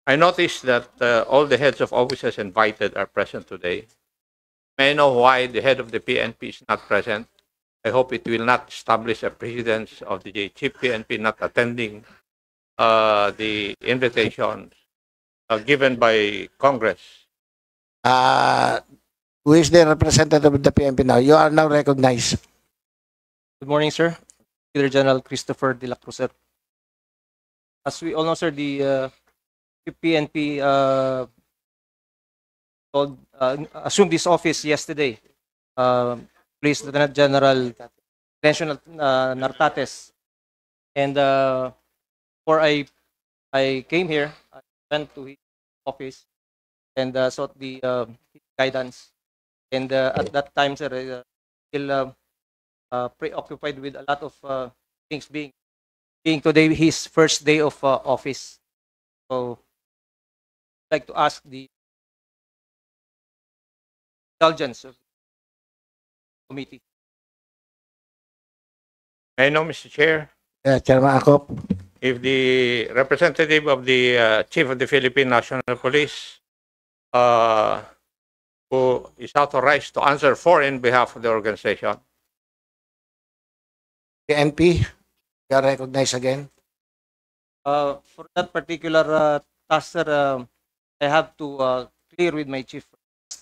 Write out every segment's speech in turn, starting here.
I noticed that all the heads of offices invited are present today. May I know why the head of the PNP is not present? I hope it will not establish a precedence of the chief PNP not attending the invitation given by Congress. Who is the representative of the PNP now? You are now recognized. Good morning, sir. Brigadier General Christopher De La Cruz, sir. As we all know, sir, the PNP assumed this office yesterday. Police Lieutenant General Tensional Nartates. And before I came here, I went to his office and sought the guidance. And at that time, sir, still preoccupied with a lot of things, being today his first day of office. So I'd like to ask the indulgence of the committee. May I know, Mr. Chair, Chairman Acop. if the representative of the Chief of the Philippine National Police who is authorized to answer for in behalf of the organization. PNP, you are recognized again. For that particular task, sir, I have to clear with my chief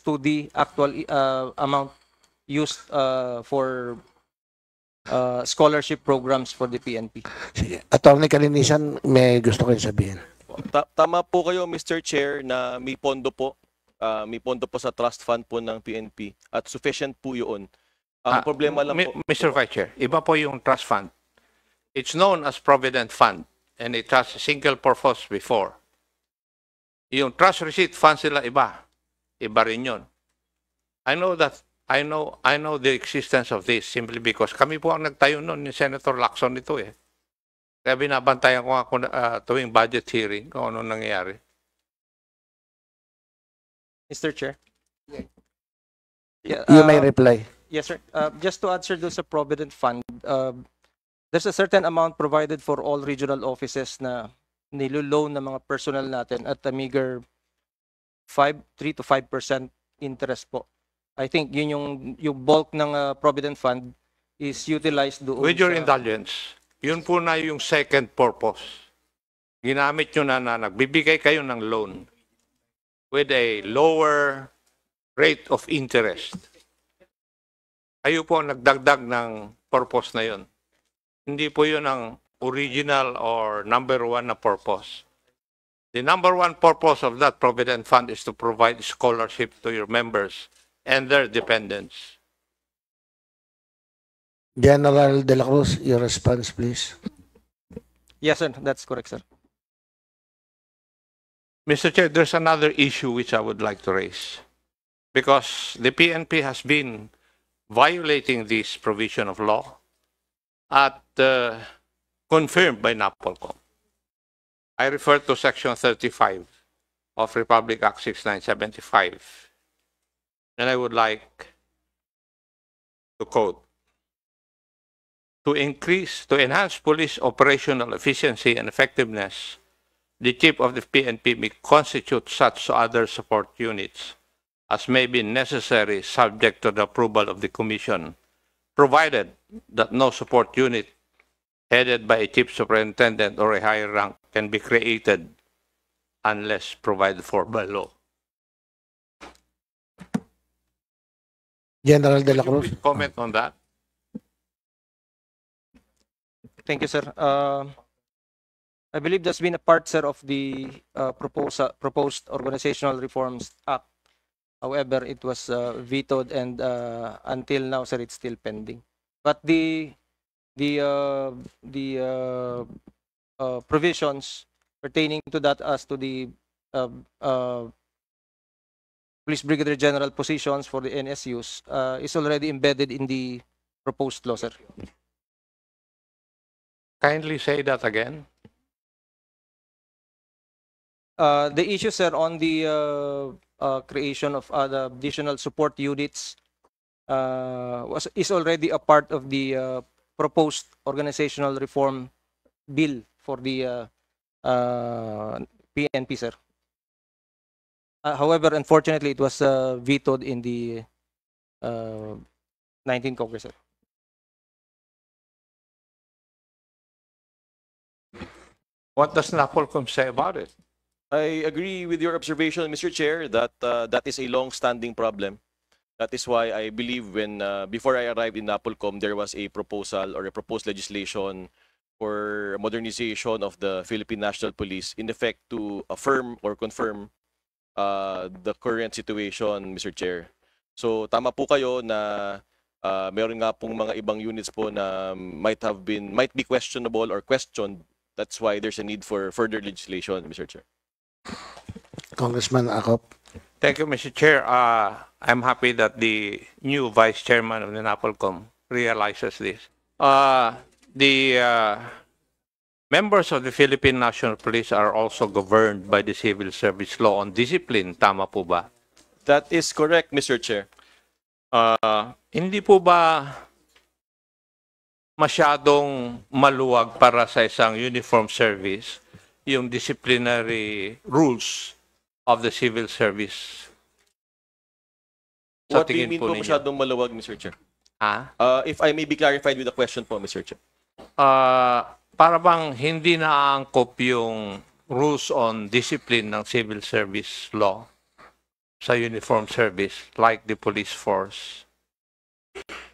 to the actual amount used for scholarship programs for the PNP. Sige. Attorney Kalinisan, may gusto kayo sabihin. Tama po kayo, Mr. Chair, na may pondo po. May pondo po sa trust fund po ng PNP at sufficient po yun. Ang problema lang po... Mr. Vice Chair, iba po yung trust fund. It's known as Provident Fund and it has a single purpose before. Yung trust receipt fund sila iba. Iba rin yun. I know the existence of this simply because kami po ang nagtayo noon ni Senator Lacson nito eh. Kaya binabantayan ko ako tuwing budget hearing kung ano nangyayari. Mr. Chair. Yeah, You may reply. Yes, sir. Just to answer doon sa Provident Fund, there's a certain amount provided for all regional offices na nilo-loan ng mga personnel natin at a meager 3 to 5% interest po. I think yun yung bulk ng Provident Fund is utilized doon. With your indulgence, yun po na yung second purpose. Ginamit nyo na nagbibigay kayo ng loan with a lower rate of interest. Kayo po ang nagdagdag ng purpose na yun. Hindi po yun ang original or number one na purpose. The number one purpose of that Provident Fund is to provide scholarship to your members and their dependents. General De La Cruz, your response, please. Yes, sir. That's correct, sir. Mr. Chair, there's another issue which I would like to raise. Because the PNP has been violating this provision of law at confirmed by NAPOLCOM. I refer to Section 35 of Republic Act 6975. And I would like to quote, to enhance police operational efficiency and effectiveness, the chief of the PNP may constitute such other support units as may be necessary subject to the approval of the Commission, provided that no support unit headed by a chief superintendent or a higher rank can be created unless provided for by law. General De La Cruz. Please comment on that. Thank you, sir. I believe that's been a part, sir, of the proposed Organizational Reforms Act. However, it was vetoed, and until now, sir, it's still pending. But the provisions pertaining to that as to the Police Brigadier General positions for the NSUs is already embedded in the proposed law, sir. Kindly say that again. The issue, sir, on the creation of the additional support units is already a part of the proposed organizational reform bill for the PNP, sir. However, unfortunately, it was vetoed in the 19th Congress. What does NAPOLCOM say about it? I agree with your observation, Mr. Chair, that that is a long-standing problem. That is why I believe when before I arrived in NAPOLCOM, there was a proposal or a proposed legislation for modernization of the Philippine National Police in effect to affirm or confirm the current situation, Mr. Chair. So tama po kayo na meron nga pong mga ibang units po na might be questionable or questioned. That's why there's a need for further legislation, Mr. Chair. Congressman Acop. Thank you, Mr. Chair. I'm happy that the new Vice Chairman of the NAPOLCOM realizes this. The members of the Philippine National Police are also governed by the Civil Service Law on discipline. Tama po ba? That is correct, Mr. Chair. Hindi po ba masyadong maluwag para sa isang uniform service yung disciplinary rules of the civil service? Sa What do you tingin mean po po ninyo? masyadong maluwag, Mr. Chair? Ha? If I may be clarified with the question po, Mr. Chair. Para bang hindi naaangkop yung rules on discipline ng civil service law sa uniform service like the police force?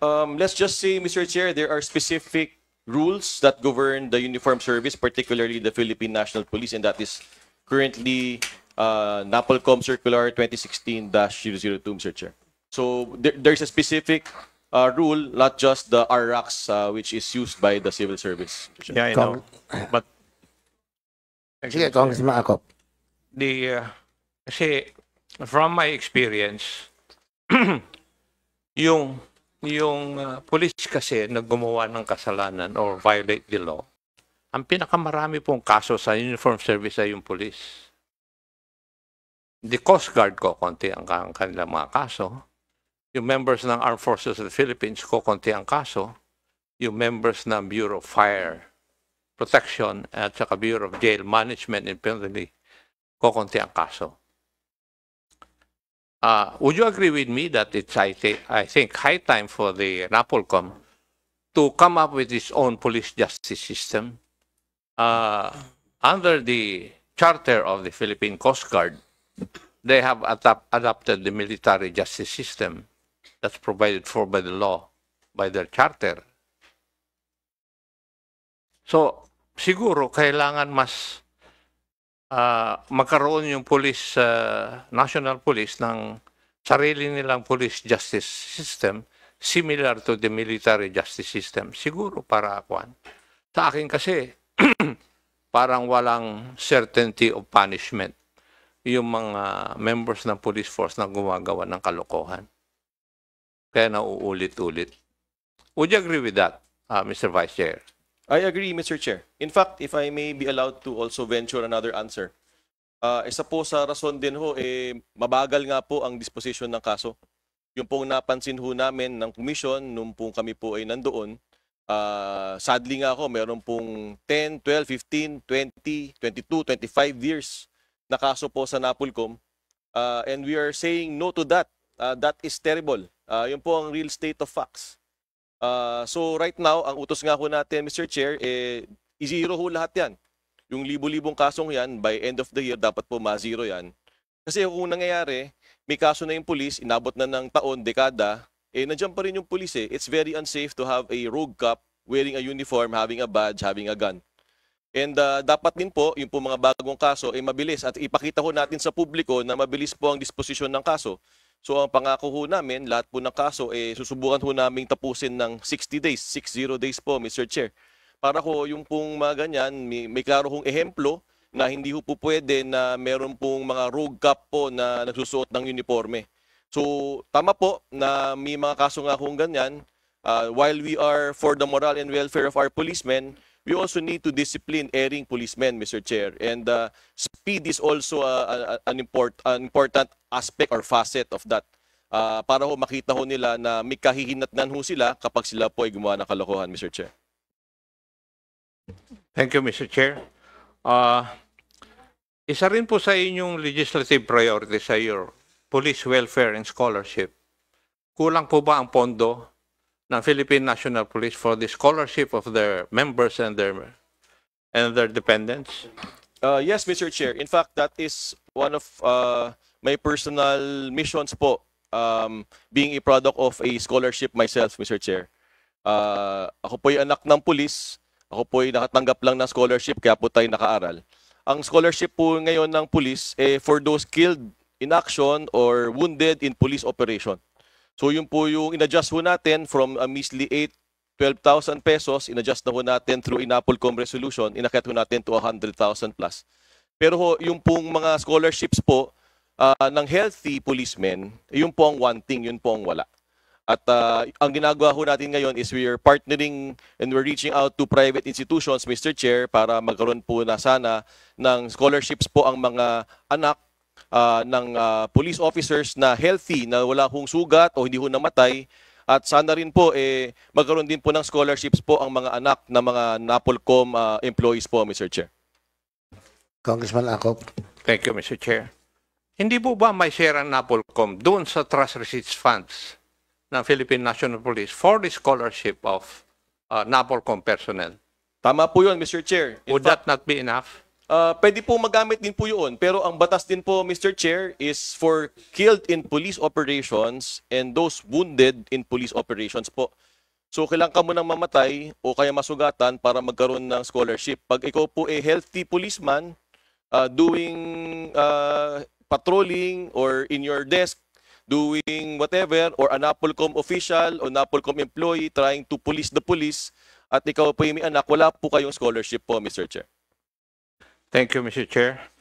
Let's just say, Mr. Chair, there are specific rules that govern the uniform service, particularly the Philippine National Police, and that is currently NAPOLCOM Circular 2016-002, Mr. Chair. So there's a specific rule, not just the RRACs, which is used by the civil service. Mr. Chair. Yeah, I know. But Sige, Congressman Acop. kasi from my experience, yung police kasi na gumawa ng kasalanan or violate the law, ang pinakamarami pong kaso sa uniform service ay yung police. The Coast Guard ko, konti ang kanilang mga kaso. Yung members ng Armed Forces of the Philippines ko, konti ang kaso. Yung members ng Bureau of Fire Protection at saka Bureau of Jail Management and Penalty ko, konti ang kaso. Would you agree with me that it's, I think, high time for the NAPOLCOM to come up with its own police justice system? Under the charter of the Philippine Coast Guard, they have adopted the military justice system that's provided for by the law, by their charter. So, siguro kailangan mas magkaroon yung police, national police ng sarili nilang police justice system similar to the military justice system. Siguro para akuan. Sa akin kasi, parang walang certainty of punishment yung mga members ng police force na gumagawa ng kalokohan. Kaya nauulit-ulit. Would you agree with that, Mr. Vice Chair? I agree, Mr. Chair. In fact, if I may be allowed to also venture another answer, isa po sa rason din ho, mabagal nga po ang disposition ng kaso. Yung pong napansin ho namin ng commission nung pong kami po ay nandoon, sadly nga ako, meron pong 10, 12, 15, 20, 22, 25 years na kaso po sa NAPOLCOM. And we are saying no to that. That is terrible. Yun po ang real state of facts. So right now, ang utos nga ho natin, Mr. Chair, i-zero ho lahat yan. Yung libo-libong kasong yan, by end of the year, dapat po ma-zero yan. Kasi kung nangyayari, may kaso na yung police, inabot na ng taon, dekada, nandiyan pa rin yung police eh. It's very unsafe to have a rogue cop wearing a uniform, having a badge, having a gun. And dapat din po, yung po mga bagong kaso, mabilis. At ipakita ho natin sa publiko na mabilis po ang disposisyon ng kaso. So ang pangako ho namin, lahat po ng kaso, susubukan ho namin tapusin ng 60 days, 60 days po, Mr. Chair. Para ho yung pong mga ganyan, may klaro hong ehemplo na hindi ho po pwede na meron pong mga rogue cop po na nagsusuot ng uniforme. So tama po na may mga kaso nga hong ganyan. While we are for the moral and welfare of our policemen, we also need to discipline erring policemen, Mr. Chair. And speed is also an important aspect or facet of that. Para ho makita ho nila na may kahihinatnan ho sila kapag sila po ay gumawa ng kalokohan, Mr. Chair. Thank you, Mr. Chair. Isa rin po sa inyong legislative priority sa your police welfare and scholarship. Kulang po ba ang pondo ng Philippine National Police for the scholarship of their members and their dependents? Yes, Mr. Chair. In fact, that is one of my personal missions po, being a product of a scholarship myself, Mr. Chair. Ako po'y anak ng pulis. Ako po'y nakatanggap lang ng scholarship, kaya po tayo nakaaral. Ang scholarship po ngayon ng pulis for those killed in action or wounded in police operation. So yun po yung in-adjust po natin from a measly 12,000 pesos, in-adjust na po natin through INAPOLCOM resolution, inakyat po natin to 100,000 plus. Pero ho, yung pong mga scholarships po ng healthy policemen, yun po ang one thing, yun po ang wala. At ang ginagawa ho natin ngayon is we are partnering and we're reaching out to private institutions, Mr. Chair, para magkaroon po na sana ng scholarships po ang mga anak ng police officers na healthy, na wala hong sugat o hindi ho namatay. At sana rin po magkaroon din po ng scholarships po ang mga anak ng mga NAPOLCOM employees po, Mr. Chair. Congressman Acop. Thank you, Mr. Chair. Hindi po ba may share ang NAPOLCOM doon sa trust receipts funds ng Philippine National Police for the scholarship of NAPOLCOM personnel? Tama po yun, Mr. Chair. In Would fact, that not be enough? pwede po magamit din po yun. Pero ang batas din po, Mr. Chair, is for killed in police operations and those wounded in police operations po. So, kailangan ka mo nang mamatay o kaya masugatan para magkaroon ng scholarship. Pag ikaw po healthy policeman, doing patrolling or in your desk, doing whatever, or a NAPOLCOM official o NAPOLCOM employee trying to police the police, at ikaw po yung may anak, wala po kayong scholarship po, Mr. Chair. Thank you, Mr. Chair.